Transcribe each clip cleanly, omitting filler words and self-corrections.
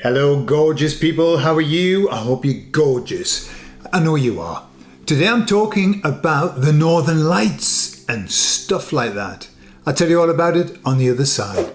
Hello, gorgeous people. How are you? I hope you're gorgeous. I know you are. Today I'm talking about the Northern Lights and stuff like that. I'll tell you all about it on the other side.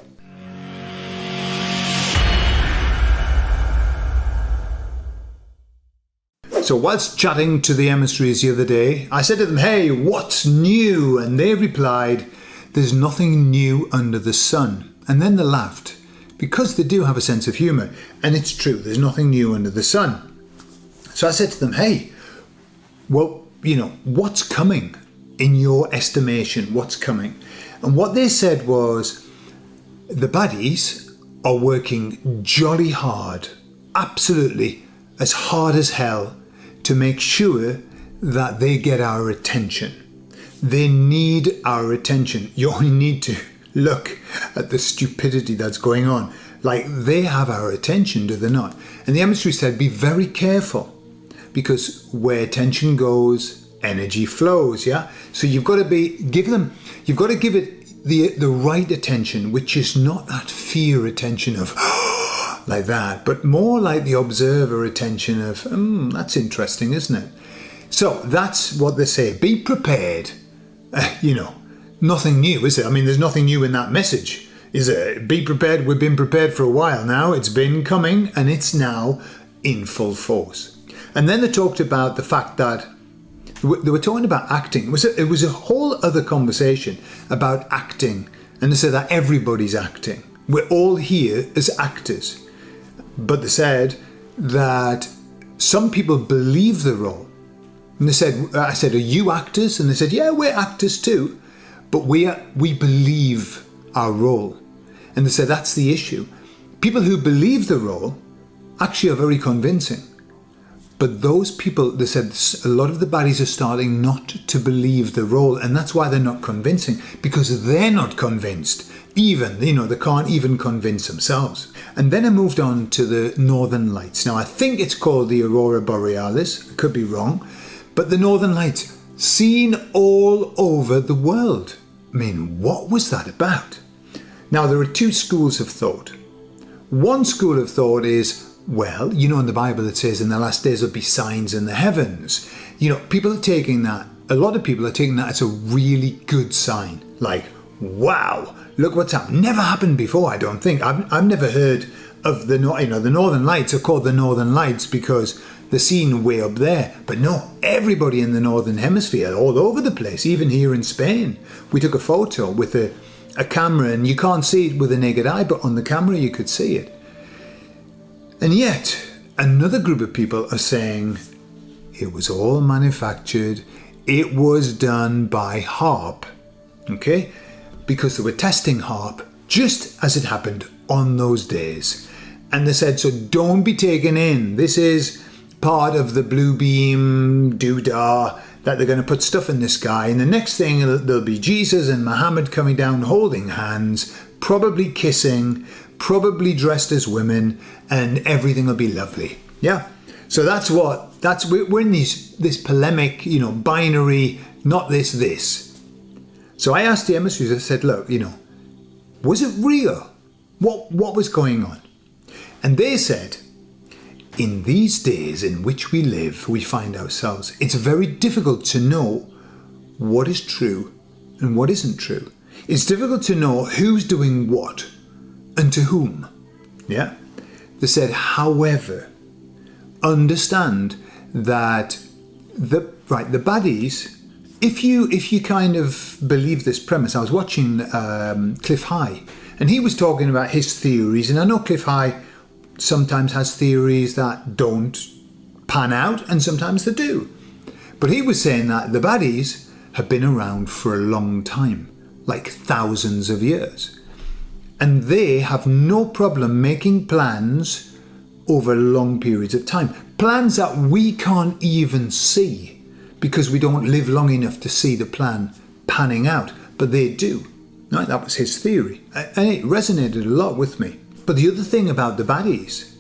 So whilst chatting to the emissaries the other day, I said to them, hey, what's new? And they replied, there's nothing new under the sun. And then they laughed, because they do have a sense of humour. And it's true, there's nothing new under the sun. So I said to them, hey, well, what's coming? In your estimation, what's coming? And what they said was, the baddies are working jolly hard, absolutely as hard as hell, to make sure that they get our attention. They need our attention. You only need to look at the stupidity that's going on. Like, they have our attention, do they not? And the emissary said, be very careful, because where attention goes, energy flows, yeah? So you've got to give it the right attention, which is not that fear attention of like that, but more like the observer attention of, that's interesting, isn't it? So that's what they say. Be prepared. Nothing new, is it? I mean, there's nothing new in that message, is it? Be prepared. We've been prepared for a while now. It's been coming and it's now in full force. And then they talked about the fact that they were talking about acting. It was a whole other conversation about acting. And they said that everybody's acting. We're all here as actors. But they said that some people believe the role. And I said, are you actors? And they said, yeah, we're actors too. But we believe our role. And they said, that's the issue. People who believe the role actually are very convincing. But those people, they said, a lot of the baddies are starting not to believe the role. And that's why they're not convincing, because they're not convinced. Even, they can't even convince themselves. And then I moved on to the Northern Lights. Now, I think it's called the Aurora Borealis. I could be wrong. But the Northern Lights, seen all over the world. I mean, what was that about? Now, there are two schools of thought. One school of thought is, well, in the Bible it says in the last days there'll be signs in the heavens. People are taking that, a lot of people are taking that as a really good sign. Like, wow, look what's happened. Never happened before, I don't think. I've never heard of the Northern Lights are called the Northern Lights because they're seen way up there. But no, everybody in the Northern Hemisphere, all over the place, even here in Spain. We took a photo with a camera and you can't see it with the naked eye, but on the camera you could see it. And yet, another group of people are saying it was all manufactured. It was done by HAARP, okay? Because they were testing HAARP just as it happened on those days. And they said, so don't be taken in. This is part of the blue beam doodah that they're going to put stuff in the sky. And the next thing, there'll be Jesus and Muhammad coming down holding hands, probably kissing, probably dressed as women, and everything will be lovely. Yeah. So we're in this polemic, binary, not this. So I asked the emissaries, I said, look, was it real? What was going on? And they said, in these days in which we live, we find ourselves, it's very difficult to know what is true and what isn't true. It's difficult to know who's doing what and to whom. Yeah. They said, however, understand that the baddies, if you kind of believe this premise, I was watching Cliff High, and he was talking about his theories, and I know Cliff High sometimes has theories that don't pan out, and sometimes they do. But he was saying that the baddies have been around for a long time, like thousands of years. And they have no problem making plans over long periods of time. Plans that we can't even see because we don't live long enough to see the plan panning out. But they do. Right? That was his theory. And it resonated a lot with me. But the other thing about the baddies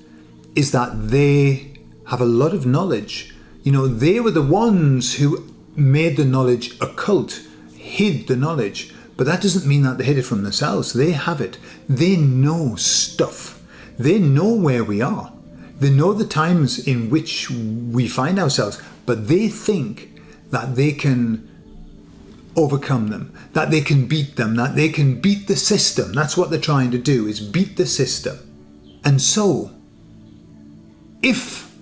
is that they have a lot of knowledge. They were the ones who made the knowledge occult, hid the knowledge. But that doesn't mean that they hid it from themselves. They have it. They know stuff. They know where we are. They know the times in which we find ourselves, but they think that they can overcome them, that they can beat them, that they can beat the system. That's what they're trying to do, is beat the system. And so, if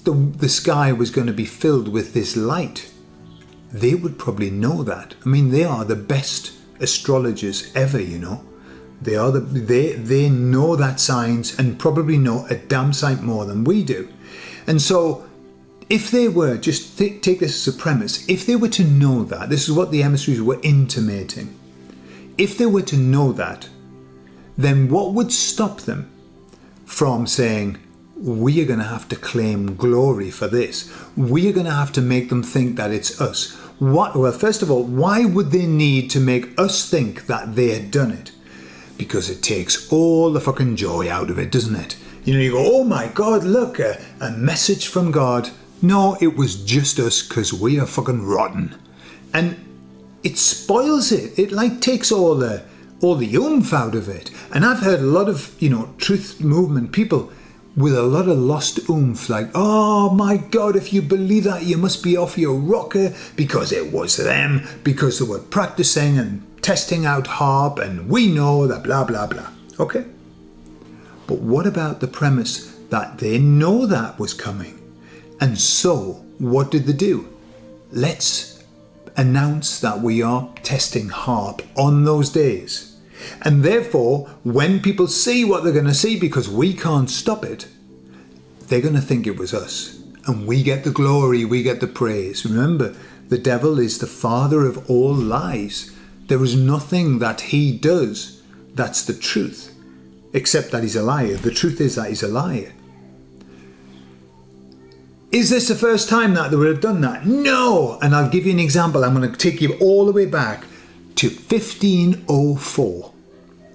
the sky was going to be filled with this light, they would probably know that. I mean, they are the best astrologers ever, you know. They know that science, and probably know a damn sight more than we do. And so, if they were, just take this as a premise, if they were to know that, this is what the emissaries were intimating. If they were to know that, then what would stop them from saying, we are going to have to claim glory for this. We are going to have to make them think that it's us. Well, first of all, why would they need to make us think that they had done it? Because it takes all the fucking joy out of it, doesn't it? You know, you go, oh my God, look, a message from God. No, it was just us because we are fucking rotten. And it spoils it. It like takes all the oomph out of it. And I've heard a lot of, you know, truth movement people with a lot of lost oomph, like, oh my God, if you believe that, you must be off your rocker, because it was them, because they were practicing and testing out harp, and we know that blah, blah, blah. Okay? But what about the premise that they know that was coming? And so, what did they do? Let's announce that we are testing harp on those days. And therefore, when people see what they're going to see, because we can't stop it, they're going to think it was us. And we get the glory, we get the praise. Remember, the devil is the father of all lies. There is nothing that he does that's the truth, except that he's a liar. The truth is that he's a liar. Is this the first time that they would have done that? No! And I'll give you an example. I'm going to take you all the way back to 1504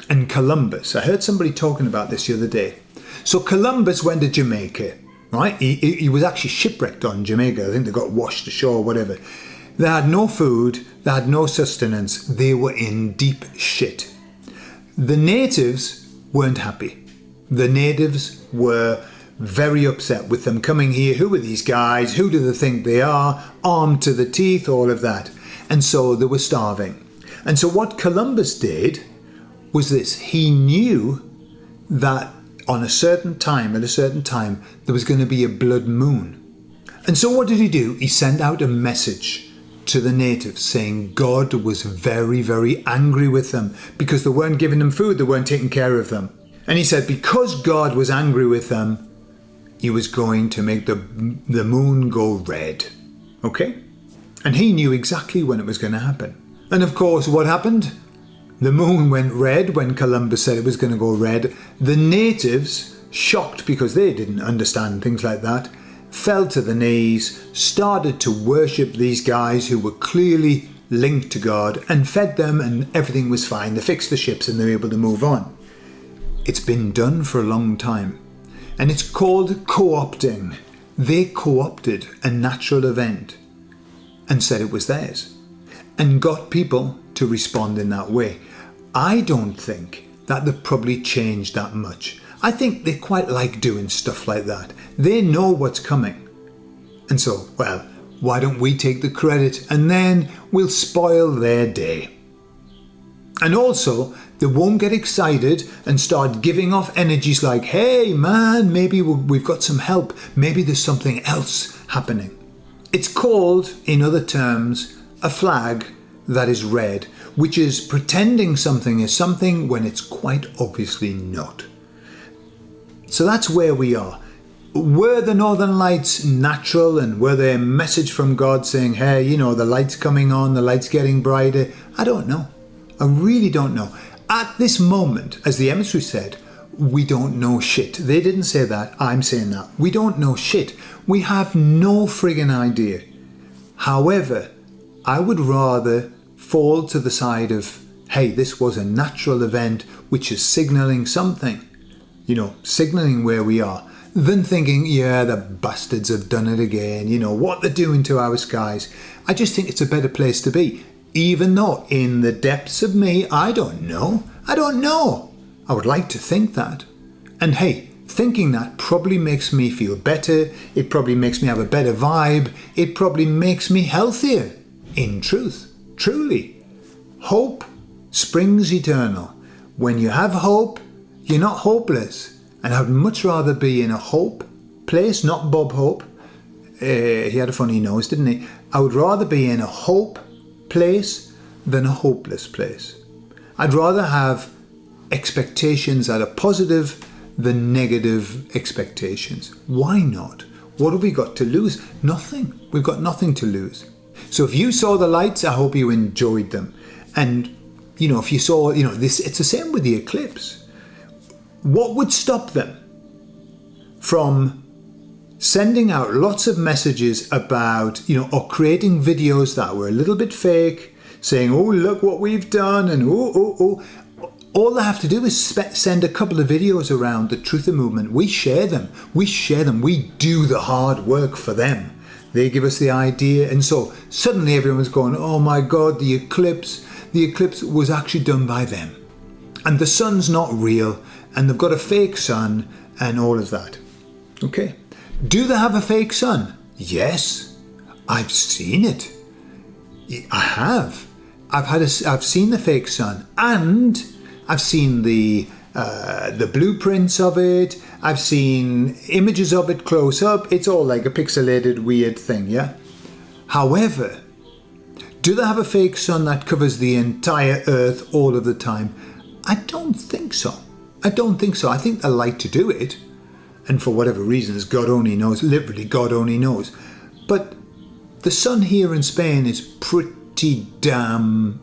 and Columbus. I heard somebody talking about this the other day. So Columbus went to Jamaica, right? He was actually shipwrecked on Jamaica. I think they got washed ashore or whatever. They had no food, they had no sustenance, they were in deep shit. The natives weren't happy. The natives were very upset with them coming here. Who are these guys? Who do they think they are? Armed to the teeth, all of that. And so they were starving. And so what Columbus did was this. He knew that at a certain time, there was going to be a blood moon. And so what did he do? He sent out a message to the natives saying God was very, very angry with them because they weren't giving them food, they weren't taking care of them. And he said because God was angry with them, he was going to make the moon go red. Okay? And he knew exactly when it was going to happen. And of course, what happened? The moon went red when Columbus said it was going to go red. The natives, shocked because they didn't understand things like that, fell to the knees, started to worship these guys who were clearly linked to God, and fed them, and everything was fine. They fixed the ships and they were able to move on. It's been done for a long time. And it's called co-opting. They co-opted a natural event and said it was theirs, and got people to respond in that way. I don't think that they've probably changed that much. I think they quite like doing stuff like that. They know what's coming. And so, well, why don't we take the credit and then we'll spoil their day. And also, they won't get excited and start giving off energies like, hey man, maybe we've got some help. Maybe there's something else happening. It's called, in other terms, a flag that is red, which is pretending something is something when it's quite obviously not. So that's where we are. Were the Northern Lights natural, and were they a message from God saying, hey, you know, the light's coming on, the light's getting brighter? I don't know. I really don't know. At this moment, as the emissary said, we don't know shit. They didn't say that. I'm saying that. We don't know shit. We have no friggin' idea. However, I would rather fall to the side of, hey, this was a natural event which is signalling something, you know, signalling where we are, than thinking, yeah, the bastards have done it again, you know, what they're doing to our skies. I just think it's a better place to be, even though in the depths of me, I don't know. I would like to think that. And hey, thinking that probably makes me feel better. It probably makes me have a better vibe. It probably makes me healthier. In truth, truly. Hope springs eternal. When you have hope, you're not hopeless. And I'd much rather be in a hope place, not Bob Hope. He had a funny nose, didn't he? I would rather be in a hope place than a hopeless place. I'd rather have expectations that are positive than negative expectations. Why not? What have we got to lose? Nothing. We've got nothing to lose. So if you saw the lights, I hope you enjoyed them. And, if you saw, this, it's the same with the eclipse. What would stop them from sending out lots of messages about, or creating videos that were a little bit fake, saying, oh, look what we've done, and oh. All they have to do is send a couple of videos around the Truther movement. We share them. We do the hard work for them. They give us the idea. And so suddenly everyone's going, oh my God, the eclipse was actually done by them. And the sun's not real. And they've got a fake sun and all of that. Okay. Do they have a fake sun? Yes. I've seen it. I have. I've seen the fake sun, and I've seen the blueprints of it. I've seen images of it close up. It's all like a pixelated weird thing, yeah? However, do they have a fake sun that covers the entire Earth all of the time? I don't think so. I think they like to do it. And for whatever reasons, God only knows. Literally, God only knows. But the sun here in Spain is pretty damn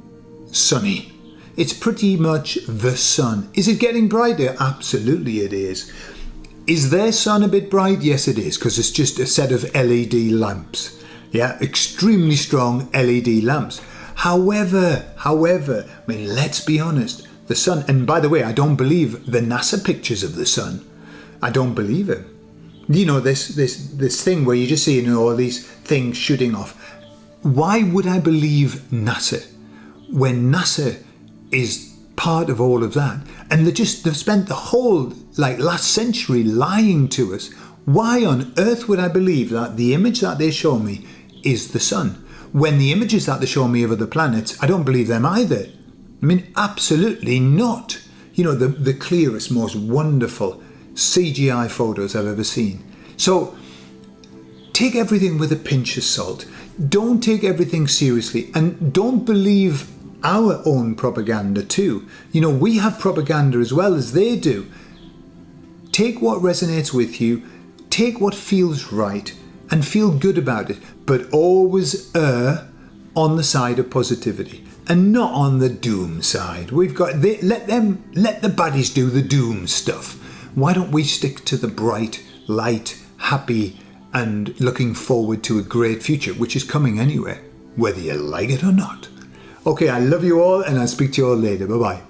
sunny. It's pretty much the sun. Is it getting brighter? Absolutely it is. Is their sun a bit bright? Yes, it is, because it's just a set of LED lamps. Yeah, extremely strong LED lamps. However, let's be honest. The sun, and by the way, I don't believe the NASA pictures of the sun. I don't believe it. This thing where you just see all these things shooting off. Why would I believe NASA when NASA is part of all of that? And they've spent the whole last century lying to us. Why on earth would I believe that the image that they show me is the sun, when the images that they show me of other planets, I don't believe them either? I mean, absolutely not. The clearest, most wonderful CGI photos I've ever seen. So take everything with a pinch of salt. Don't take everything seriously, and don't believe our own propaganda too. We have propaganda as well as they do. Take what resonates with you, take what feels right, and feel good about it, but always err on the side of positivity and not on the doom side. Let the baddies do the doom stuff. Why don't we stick to the bright, light, happy, and looking forward to a great future, which is coming anyway, whether you like it or not. Okay, I love you all, and I'll speak to you all later. Bye-bye.